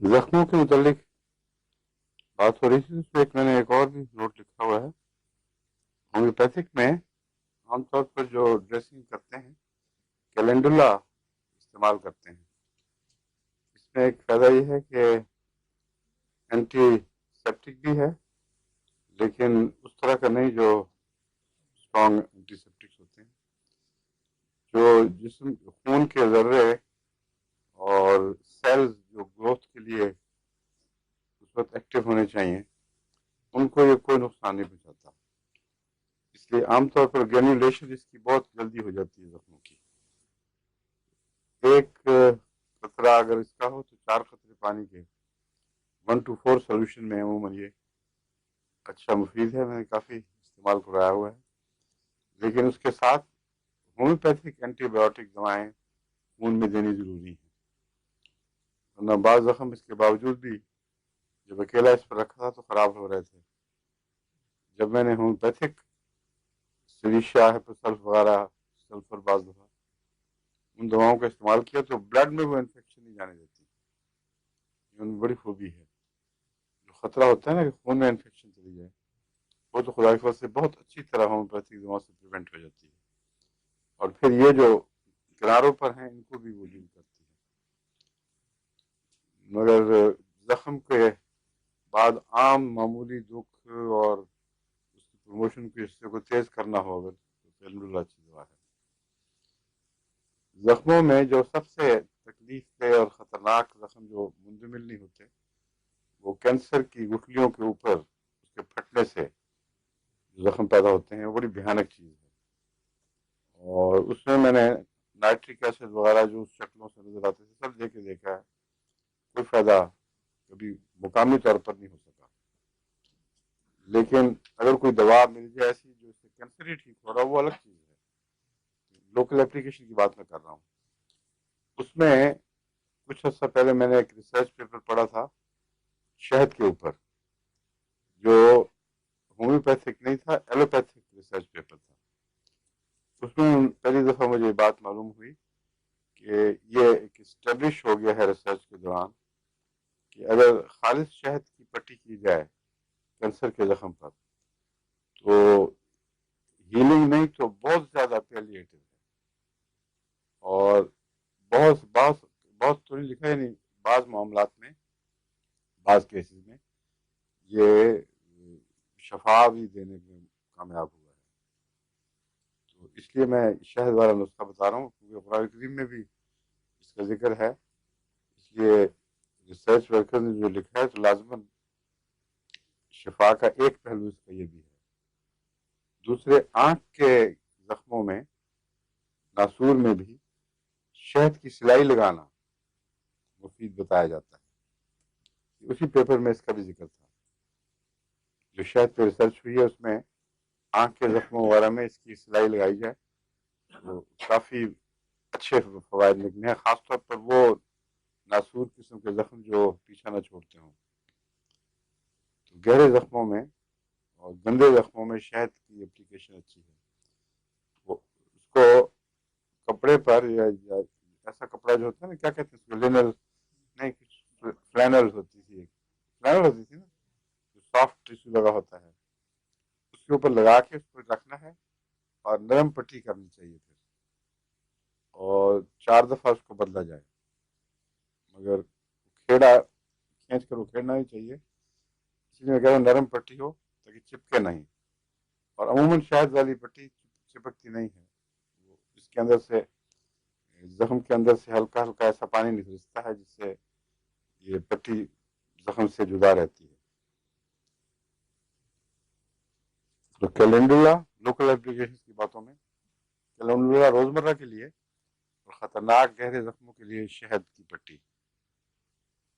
जख्मों के मुतालिक बात हो रही थी, उसमें एक मैंने एक और भी नोट लिखा हुआ है। होम्योपैथिक में आमतौर पर जो ड्रेसिंग करते हैं कैलेंडुला इस्तेमाल करते हैं। इसमें एक फ़ायदा ये है कि एंटीसेप्टिक भी है, लेकिन उस तरह का नहीं जो स्ट्रॉन्ग एंटीसेप्टिक्स होते हैं। जो जिस्म खून के ज़र्रे और सेल्स जो ग्रोथ के लिए उस वक्त एक्टिव होने चाहिए, उनको ये कोई नुकसान नहीं पहुंचाता। इसलिए आमतौर पर ग्रेन्युलेशन इसकी बहुत जल्दी हो जाती है जख्मों की। एक कतरा अगर इसका हो तो 4 कतरे पानी के 1 to 4 सोल्यूशन में अमूमन ये अच्छा मुफीद है। मैंने काफ़ी इस्तेमाल कराया हुआ है। लेकिन उसके साथ होम्योपैथिक एंटीबायोटिक दवाएं खून में देनी ज़रूरी है, वरना बाज़ ज़ख्म इसके बावजूद भी जब अकेला इस पर रखा था तो ख़राब हो रहे थे। जब मैंने होम्योपैथिक सिलिशिया हेपासल्फ वगैरह सल्फर बाज़ दफ़ा उन दवाओं का इस्तेमाल किया तो ब्लड में वो इन्फेक्शन नहीं जाने देती। ये उनमें बड़ी खूबी है। जो ख़तरा होता है ना कि खून में इन्फेक्शन चली जाए, वो तो खुदा की फजल से बहुत अच्छी तरह होम्योपैथिक दवाओं से प्रिवेंट हो जाती है। और फिर ये जो किनारों पर हैं इनको भी वो डील करती है। मगर जख्म के बाद आम मामूली दुख और उसकी प्रमोशन के हिस्से को तेज करना हो अगर तो कैलमडुला अच्छी दवा है। जख्मों में जो सबसे तकलीफ दे और ख़तरनाक जख्म जो मुंजमिल नहीं होते, वो कैंसर की गुठलियों के ऊपर उसके फटने से जो जख्म पैदा होते हैं, वो बड़ी भयानक चीज़ है। और उसमें मैंने नाइट्रिक एसिड वगैरह जो उस शक्लों से नजर आते थे सब दे के देखा है, कोई फायदा कभी मुकामी तौर पर नहीं हो सका। लेकिन अगर कोई दवा मिल जाए ऐसी जो इससे कैंसर ही ठीक हो रहा, वो अलग चीज़ है। लोकल एप्लीकेशन की बात मैं कर रहा हूँ। उसमें कुछ अर्सा पहले मैंने एक रिसर्च पेपर पढ़ा था शहद के ऊपर, जो होम्योपैथिक नहीं था, एलोपैथिक रिसर्च पेपर था। उसमें पहली दफ़ा मुझे बात मालूम हुई कि ये एक इस्टेब्लिश हो गया है रिसर्च के दौरान कि अगर खालिश शहद की पट्टी की जाए कैंसर के जख्म पर तो हीलिंग नहीं तो बहुत ज़्यादा पैलिएटिव है। और बहुत बहुत बहुत तो नहीं लिखा है, नहीं बाज़ मामलात में, बाज़ केसेस में ये शफा भी देने में कामयाब हुआ है। तो इसलिए मैं शहद वाला नुस्खा बता रहा हूँ क्योंकि कुरान करीम में भी इसका जिक्र है। इसलिए रिसर्च वर्कर ने जो लिखा है तो लाजमन शिफा का एक पहलू इसका ये भी है। दूसरे, आंख के जख्मों में नासूर में भी शहद की सिलाई लगाना मुफीद बताया जाता है। उसी पेपर में इसका भी जिक्र था। जो शहद पे रिसर्च हुई है उसमें आंख के जख्मों वगैरह में इसकी सिलाई लगाई जाए तो काफ़ी अच्छे फवायद निकले हैं, खासतौर पर वो नासूर किस्म के जख्म जो पीछा न छोड़ते हों। तो गहरे जख्मों में और गंदे जख्मों में शहद की एप्लीकेशन अच्छी है। वो उसको कपड़े पर या ऐसा कपड़ा जो होता है ना, क्या कहते हैं उसको, लिनल नहीं, कुछ फ्लैनल होती थी, एक फ्लैनल होती थी ना, जो सॉफ्ट टिश्यू लगा होता है, उसके ऊपर लगा के उसको रखना है और नरम पट्टी करनी चाहिए फिर, और 4 दफ़ा उसको बदला जाए। मगर खेड़ा खींच कर उखेड़ना ही चाहिए, इसलिए मैं कह रहा हूँ नरम पट्टी हो ताकि चिपके नहीं। और अमूमन शहद वाली पट्टी चिपकती नहीं है, वो इसके अंदर से, जख्म के अंदर से हल्का हल्का ऐसा पानी निकलता है जिससे ये पट्टी जख्म से जुदा रहती है। तो कैलेंडुला लोकल एप्लीकेशन की बातों में, कैलेंडुला रोजमर्रा के लिए और खतरनाक गहरे जख्मों के लिए शहद की पट्टी।